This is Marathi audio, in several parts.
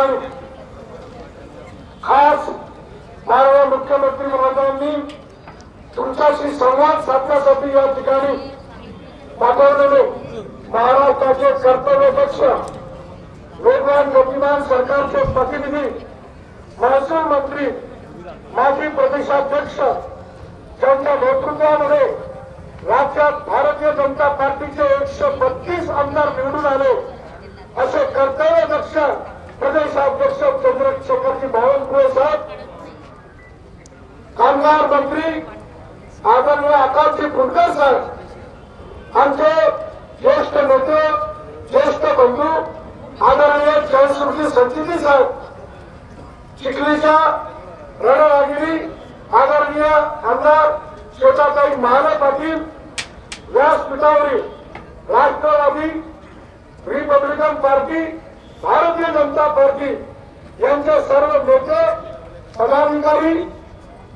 ठिकाणी खास माननीय मुख्यमंत्री महोदयांनी तुमच्याशी संवाद साधण्यासाठी या ठिकाणी पाठवलेले महाराष्ट्राचे कर्तव्यदक्ष वेगवान गतिमान सरकारचे प्रतिनिधी महसूल मंत्री माजी प्रदेशाध्यक्ष ज्यांच्या नेतृत्वामध्ये राज्यात भारतीय जनता पार्टीचे 132 आमदार निवडून आले असे कर्तव्यदक्ष प्रदेशाध्यक्ष चंद्रशेखरजी बावनकुळे साहेब, कामगार मंत्री आदरणीय आकाशजी फुंडकर साहेब, आमचे ज्येष्ठ नेते ज्येष्ठ बंधू आदरणीय जयश्री संचिती साहेब, चिखलीच्या रणरागिरी आदरणीय आमदार श्वेताताई Mahale Patil, व्यासपीठावरील Rashtrawadi Republican party Bharatiya Janata party यांचे सर्व नेते पदाधिकारी,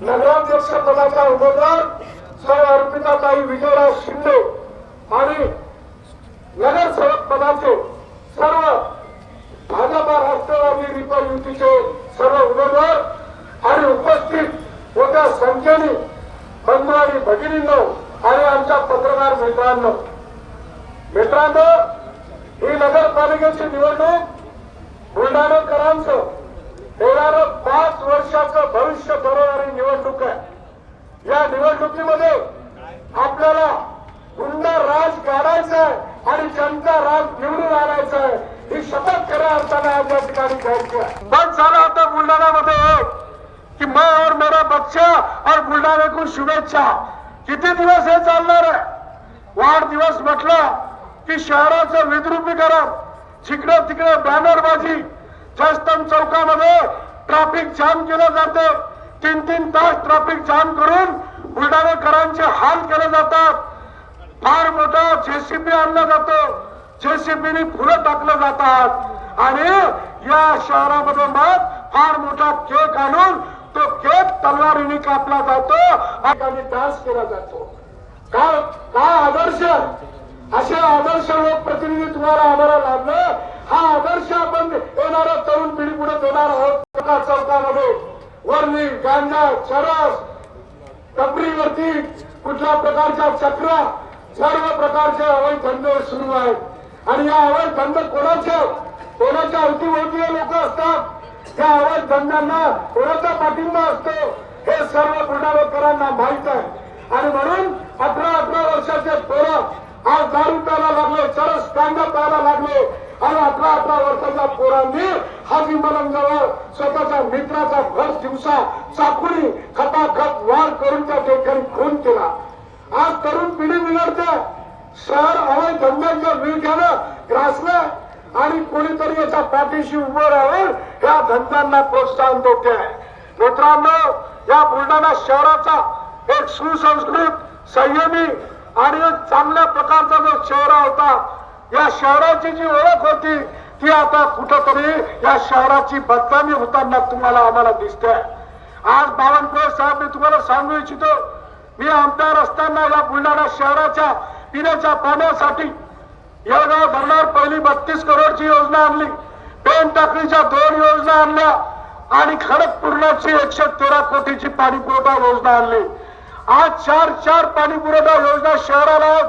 नगराध्यक्ष पदाचा उमेदवार सौ अर्पिताताई विजयराव शिंदे आणि नगरसेवक पदाचे सर्व भाजपा राष्ट्रवादी रिपब्लिकन युतीचे सर्व उमेदवार आणि उपस्थित मोठ्या संख्येने बंधू आणि भगिनींनो आणि आमच्या पत्रकार मित्रांनो, ही नगरपालिकेची निवडणूक बुलढाणेकरांचं येणारं 5 वर्षाचं भविष्य ठरवणारी निवडणूक आहे। या निवडणुकीमध्ये आपल्याला गुंडा राज काढायचा आहे आणि जनता राज निवडून आणायचा आहे, ही शपथ खऱ्या अर्थाने आज या ठिकाणी घ्यायची आहे। बस झालं होतं बुलढाण्यामध्ये कि मैं और मेरा बच्चा और बुलढाणे को शुभेच्छा, किती दिवस हे चालणार आहे? वाढदिवस म्हटलं की शहराचं विद्रुपीकरण, जिकडे तिकडे बॅनरबाजी, जयस्तंभ चौकामध्ये ट्रॅफिक जाम केलं जाते, 3-3 तास ट्रॅफिक जाम करून बुलढाणेकरांचे हाल केले जातात। फार मोठा जेसीबी आणला जातो, जेसीबीने फुलं टाकलं जातात आणि या शहरामध्ये मग फार मोठा केक आणून तो केक तलवारीने कापला जातो आणि डान्स केला जातो। काय आदर्श, असे आदर्श लोकप्रतिनिधी तुम्हाला आम्हाला लाभले। हा आदर्श आपण येणाऱ्या तरुण पिढी पुढे देणार आहोत। चौकामध्ये वर्णी, गांजा, चरस, टपरीवरती कुठल्या प्रकारच्या चक्रा, सर्व प्रकारचे अवैध धंदे सुरू आहेत आणि या अवैध धंदे कोणाच्या अवतीभोवती लोक असतात, त्या अवैध धंद्यांना कोणाचा पाठिंबा असतो हे सर्व बुलढाणेकरांना माहित आहे आणि म्हणून 18 वर्षाचे पोरं आज दारू प्यायला लागले, चरस गांजा प्यायला लागले आणि 18 वर्षाच्या पोरांनी हाजी मलंगजवळ स्वतःच्या मित्राचा भर दिवसा चाकुरी खपाखप वार करून त्या ठिकाणी खून केला। आज तरुण पिढी बिघडते, शहर अवैध धंद्यांच्या विळख्यानं ग्रासलं आणि कोणीतरी याच्या पाठीशी उभं राहून या धंद्यांना प्रोत्साहन देते आहे। मित्रांनो, या बुलढाणा शहराचा एक सुसंस्कृत, संयमी आणि एक चांगल्या प्रकारचा जो चेहरा होता, या शहराची जी ओळख होती ती आता कुठंतरी या शहराची बदनामी होताना तुम्हाला आम्हाला दिसते। आज बावनकुळे साहेब, मी तुम्हाला सांगू इच्छितो, मी आमदार असताना या बुलढाणा शहराच्या पिण्याच्या पाण्यासाठी येळगाव धरणावर पहिली 32 करोडची योजना आणली, पेन टाकळीच्या 2 योजना आणल्या आणि खडकपूर्णाची 113 कोटीची पाणी पुरवठा योजना आणली। आज 4 पाणी पुरवठा योजना शहराला आहेत,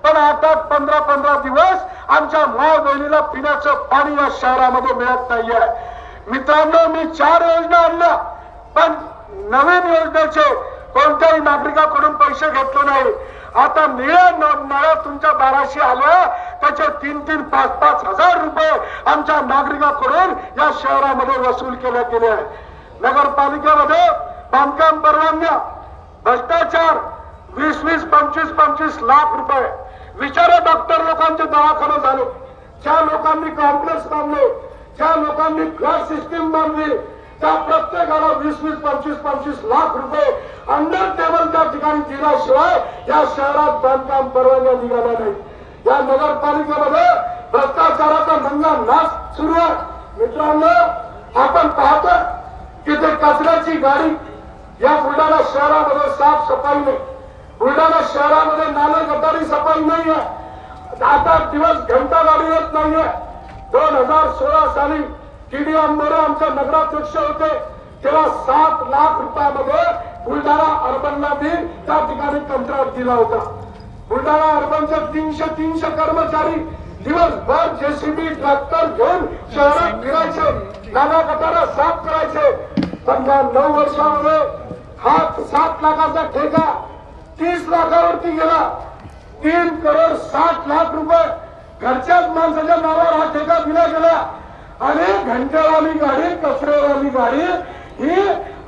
पण 8-15 दिवस आमच्या माय बहिणीला पिण्याचं पाणी या शहरामध्ये मिळत नाहीये। मित्रांनो, मी 4 योजना आणल्या, पण नवीन योजनेचे कोणत्याही नागरिकाकडून पैसे घेतले नाही। आता निळ्या नळ्या तुमच्या दाराशी आल्या, त्याचे 3-5 हजार रुपये आमच्या नागरिकांकडून या शहरामध्ये वसूल केले गेले आहे। नगरपालिकेमध्ये बांधकाम परवानग्या, भ्रष्टाचार, 20-20, 25-25 लाख रुपये। विचारा डॉक्टर लोकांचे दवाखाने झाले, ज्या लोकांनी कॉम्प्लेक्स बांधले, ज्या लोकांनी फ्लॅट सिस्टीम बांधली, त्या प्रत्येकाला 20-20, 25-25 लाख रुपये अंडर टेबल त्या ठिकाणी दिल्याशिवाय या शहरात बांधकाम परवानग्या निघाल्या नाही। या नगरपालिकेमध्ये भ्रष्टाचाराचा दंगा नाश सुरू आहे। मित्रांनो, आपण पाहतो की ते कचऱ्याची गाडी या बुलढाणा शहरामध्ये साफ सफाई नाही, बुलढाणा शहरामध्ये नाले गटारी सफाई नाही आहे, 8 दिवस घंटा गाडी येत नाहीये। 2016 साली टीडी अंबोरे आमच्या नगराध्यक्ष होते तेव्हा 7 लाख रुपयामध्ये बुलढाणा अर्बनला मी त्या ठिकाणी कंत्राट दिला होता. बुलढाणा अर्बनचे 300 कर्मचारी दिवसभर जेसीबी ट्रॅक्टर घेऊन शहरात फिरायचे, नाला गटारा साफ करायचे. पण या 9 वर्षामध्ये हा 7 लाखाचा ठेका 30 लाखावरती गेला. 3,60,00,000 रुपये घरच्याच माणसाच्या नावावर हा ठेका दिला गेला. आणि घंटेवाली गाडी, कचरेवाली गाडी ही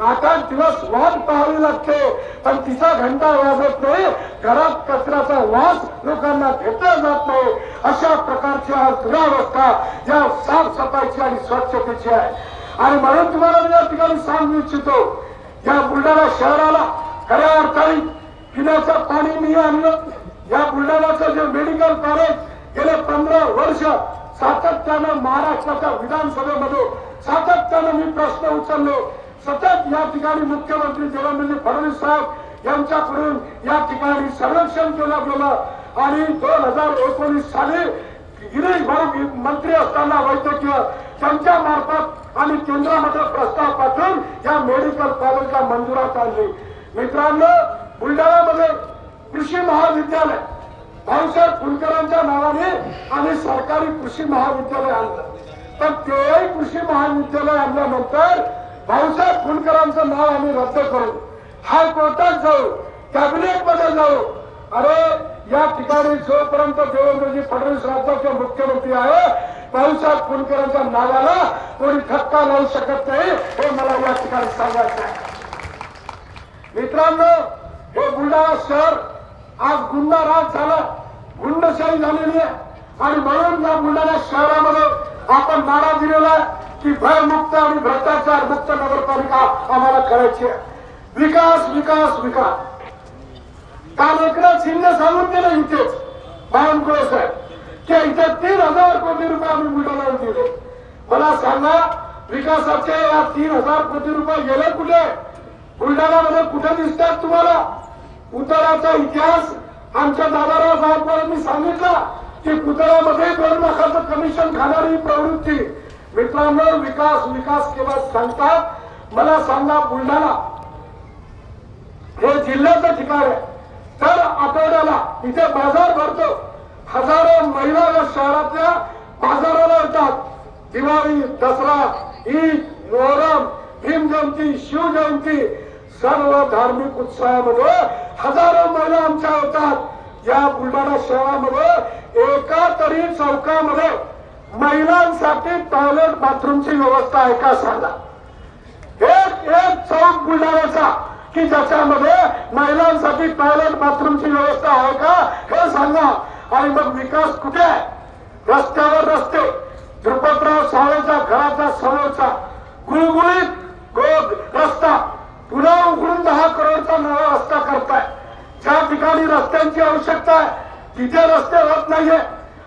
8 दिवस वाट पाहावी लागते, पण तिचा घंटा वाजत नाही, घरात कचऱ्याचा वास लोकांना घेतला जात नाही. अशा प्रकारची आज दुरावस्था या साफसफाईची आणि स्वच्छतेची आहे. आणि म्हणून तुम्हाला मी या ठिकाणी सांगू इच्छितो, या बुलढाणा शहराला खऱ्या अर्थाने पिण्याचं पाणी मी आणलं. या बुलढाण्याचं जे मेडिकल कॉलेज गेले 15 वर्ष सातत्यानं महाराष्ट्राच्या विधानसभेमध्ये सातत्यानं मी प्रश्न उचलले. सतत या ठिकाणी मुख्यमंत्री देवेंद्र फडणवीस साहेब यांच्याकडून या ठिकाणी सर्वेक्षण केलं गेलं आणि 2019 साली गिरीश भाऊ मंत्री असताना वैद्यकीय त्यांच्या मार्फत आणि केंद्रामध्ये प्रस्ताव पाठवून या मेडिकल कॉलेजला मंजुरात आणली. मित्रांनो, बुलढाण्यामध्ये कृषी महाविद्यालय भाऊसाहेब फुलकरांच्या नावाने आणि सरकारी कृषी महाविद्यालय आणलं. पण तेही कृषी महाविद्यालय आणल्यानंतर भाऊसाहेब फुलकरांचं नाव आम्ही रद्द करू, हायकोर्टात जाऊ, कॅबिनेट मध्ये जाऊ. अरे या ठिकाणी जोपर्यंत देवेंद्रजी फडणवीस राज्याचे मुख्यमंत्री आहे, भाऊसाहेब फुलकरांच्या नावाला कोणी धक्का लावू शकत नाही, हे मला या ठिकाणी सांगायचं आहे. मित्रांनो, हे बुलढाणा शहर आज गुंडा राज झाला, गुंडशाही झालेली आहे. आणि म्हणून या बुलढाणा शहरामध्ये आपण नारा दिलेला आहे की भयमुक्त आणि भ्रष्टाचार मुक्त नगरपालिका आम्हाला करायची आहे. विकास विकास विकास. काल एकनाथ शिंदे सांगून गेले इथेच बावनकुळे साहेब की इथे 3,000 कोटी रुपये आम्ही बुलढाण्याला दिले. मला सांगा, विकासाचे या 3,000 कोटी रुपये गेले कुठे? बुलढाण्यामध्ये कुठे दिसतात तुम्हाला? पुतळ्याचा इतिहास आमच्या दादाराव गायकवाडांनी सांगितला की पुतळ्यामध्ये 2 लाखाचं कमिशन खाणारी प्रवृत्ती. मित्रांनो, विकास विकास केव्हा सांगतात? मला सांगा, बुलढाणा हे जिल्ह्याचं ठिकाण आहे, तर आठवड्याला इथे बाजार भरतो. हजारो महिला या शहरातल्या बाजाराला येतात. दिवाळी, दसरा, ईद, मोहरम, भीमजयंती, शिवजयंती सर्व धार्मिक उत्सवामध्ये हजारो महिला आमच्या होतात. या बुलढाणा शहरामध्ये एका तरी चौकामध्ये महिलांसाठी टॉयलेट बाथरूमची व्यवस्था आहे का सांगा? एक चौक बुलढाण्याचा की ज्याच्यामध्ये महिलांसाठी टॉयलेट बाथरूमची व्यवस्था आहे का हे सांगा. आणि मग विकास कुठे आहे? रस्त्यावर रस्ते. ध्रुपदराव सावळेच्या घराच्या समोरचा गुळगुळीत रस्ता पुन्हा उघडून 10 करोडचा नवा रस्ता करताय. ज्या ठिकाणी रस्त्यांची आवश्यकता आहे तिथे रस्ते होत नाहीये.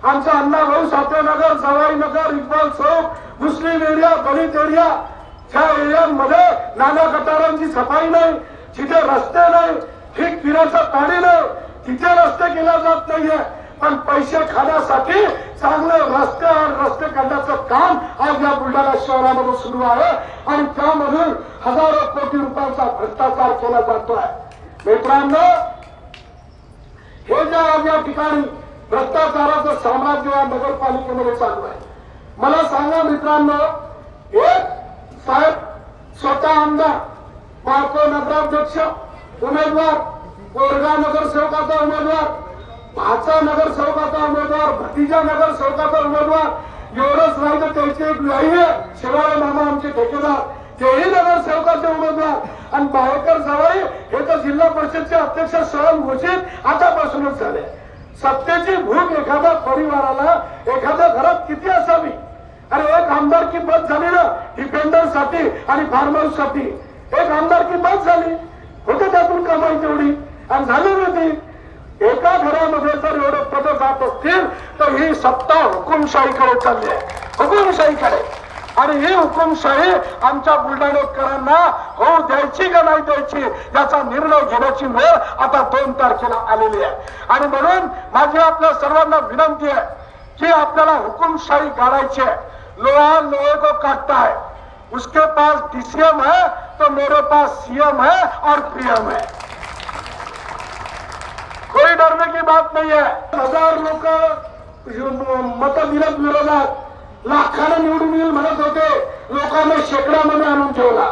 आमचा अण्णाभाऊ साठेनगर, जवाईनगर, इक्बाल चौक, मुस्लिम एरिया, दलित एरिया, ज्या एरियांमध्ये नाल्या गटारांची सफाई नाही, जिथे रस्ते नाही, ठीक पिण्याचं पाणी नाही, तिथे रस्ते केले जात नाहीये. पण पैसे खाण्यासाठी चांगले रस्ते करण्याचं काम आज या बुलढाणा शहरामध्ये सुरू आहे आणि त्यामधून हजारो कोटी रुपयांचा भ्रष्टाचार केला जातोय. मित्रांनो, हे जे आज या ठिकाणी भ्रष्टाचाराचं साम्राज्य या नगरपालिकेमध्ये चालू आहे, मला सांगा मित्रांनो, एक साहेब स्वतः आमदार, पारको नगराध्यक्ष उमेदवार, कोरगा नगरसेवकाचा उमेदवार, भाचा नगरसेवकाचा उमेदवार, भतीजा नगरसेवकाचा उमेदवार, एवढंच नाही तर त्याचे एक व्याही शिवाय मामा आमचे ठेकेदार, तेही नगरसेवकाचे उमेदवार. आणि बाहेकर जवळ हे तर जिल्हा परिषदचे अध्यक्ष स्वयं घोषित आतापासूनच झाले. सत्तेची भूक एखाद्या परिवाराला, एखाद्या घरात किती असावी? अरे एक आमदारकी बस झाली ना डिफेंडर साठी आणि फार्म हाऊस साठी. एक आमदारकी बस झाली, होते त्यातून कमाई तेवढी आणि झाली होती. एका घरामध्ये जर एवढे पद जात असतील तर ही सत्ता हुकुमशाहीकडे चालली आहे, हुकुमशाहीकडे. आणि ही हुकुमशाही आमच्या बुलढाणेकरांना होऊ द्यायची का नाही द्यायची याचा निर्णय घेण्याची वेळ आता 2 तारखेला आलेली आहे. आणि म्हणून माझी आपल्या सर्वांना विनंती आहे की आपल्याला हुकुमशाही गाडायची आहे. लोहा लोहे को काटता है। उसके पास डीसीएम है तो मेरे पास सीएम है और पीएम है। कोई डरने की बात नहीं है। 1000 लोक मत दिलेत विरोधात, लाखाने निवडून येईल म्हणत होते, लोकांना शेकड्यामध्ये आणून ठेवला।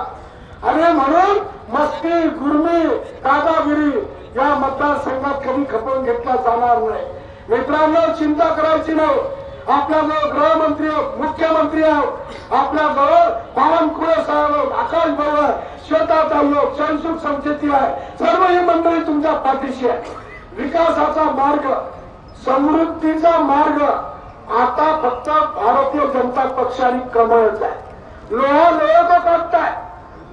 आणि म्हणून मस्ती गुरमी दादागिरी या मतदारसंघात कधी खपवून घेतला जाणार नाही। मित्रांनो, चिंता करायची नाही। आपल्याजवळ गृहमंत्री मुख्यमंत्री आहोत, आपल्याजवळ बावनकुळे साहेब, आकाश भाऊ, श्वेताताई, संसुख संचेती आहे, सर्व ही मंडळी तुमच्या पाठीशी आहे। विकासाचा मार्ग, समृद्धीचा मार्ग आता फक्त भारतीय जनता पक्षाने कमळच आहे। लोहा लोहे को काटताय,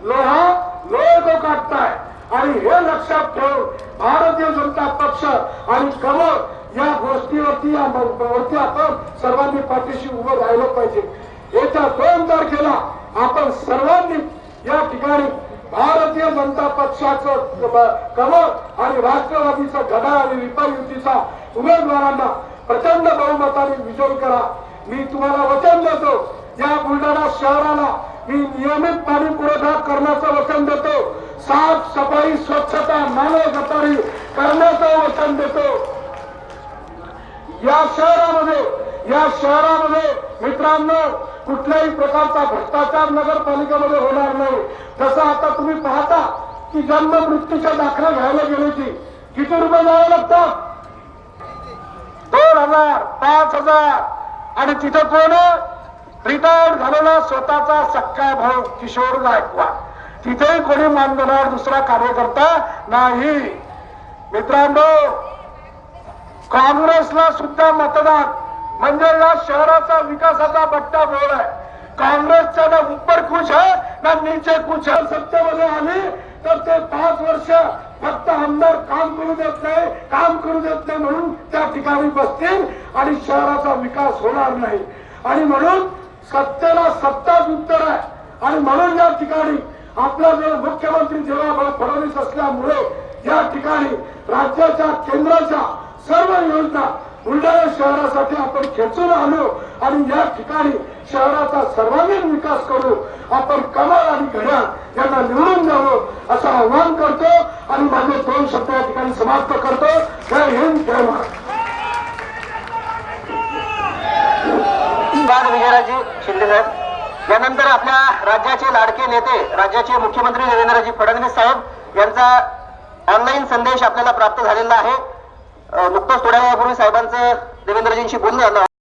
लोहा लोहे को काटताय आणि हे लक्षात ठेवून भारतीय जनता पक्ष आणि कमळ या गोष्टीवरती आपण सर्वांनी पाठीशी उभं राहिलं पाहिजे। येत्या 2 तारखेला आपण सर्वांनी या ठिकाणी भारतीय जनता पक्षाचं कमळ आणि राष्ट्रवादीचा घड्याळ आणि रिपाई युतीचा उमेदवारांना प्रचंड बहुमताने विजयी करा। मी तुम्हाला वचन देतो, या बुलढाणा शहराला मी नियमित पाणी पुरवठा करण्याचं वचन देतो, साफ सफाई स्वच्छता नाले गटारी करण्याचं वचन देतो। या शहरामध्ये मित्रांनो कुठल्याही प्रकारचा भ्रष्टाचार नगरपालिकेमध्ये होणार नाही। तसं आता तुम्ही पाहता की जन्म मृत्यूच्या दाखला घ्यायला गेले की किती रुपये द्यावे लागतात? 2000, 5000 आणि तिथे कोण रिटायर्ड झालेला स्वतःचा सक्का भाऊ किशोर गायकवाड, तिथेही कोणी मानधनावर दुसरा कार्यकर्ता नाही। मित्रांनो, काँग्रेसला सुद्धा मतदान म्हणजे या शहराचा विकासाचा बट्टा बोल आहे। काँग्रेसचा ना ऊपर कुछ है ना नीचे कुछ है। सत्तेमध्ये आली तर ते 5 वर्ष फक्त आमदार काम करू देत नाही म्हणून त्या ठिकाणी बसतील आणि शहराचा विकास होणार नाही। आणि म्हणून सत्तेला सत्ताच उत्तर आहे। आणि म्हणून या ठिकाणी आपला जो मुख्यमंत्री देवेंद्र फडणवीस असल्यामुळे या ठिकाणी राज्याच्या केंद्राच्या सर्व योजना बुलढाणा शहरासाठी आपण खेचून आलो आणि या ठिकाणी शहराचा सर्वांगीण विकास करू। आपण कमळ आणि घड्याळ यांना निवडून द्यावं असं आवाहन करतो आणि माझे 2 शब्द या ठिकाणी समाप्त करतो। जय हिंद, जय महाराष्ट्र। विजयराजे शिंदे साहेब यानंतर आपल्या राज्याचे लाडके नेते राज्याचे मुख्यमंत्री देवेंद्रजी फडणवीस साहेब यांचा ऑनलाईन संदेश आपल्याला प्राप्त झालेला आहे। नुकतंच थोड्या वेळापूर्वी साहेबांचं देवेंद्रजींशी बोलणं झालं।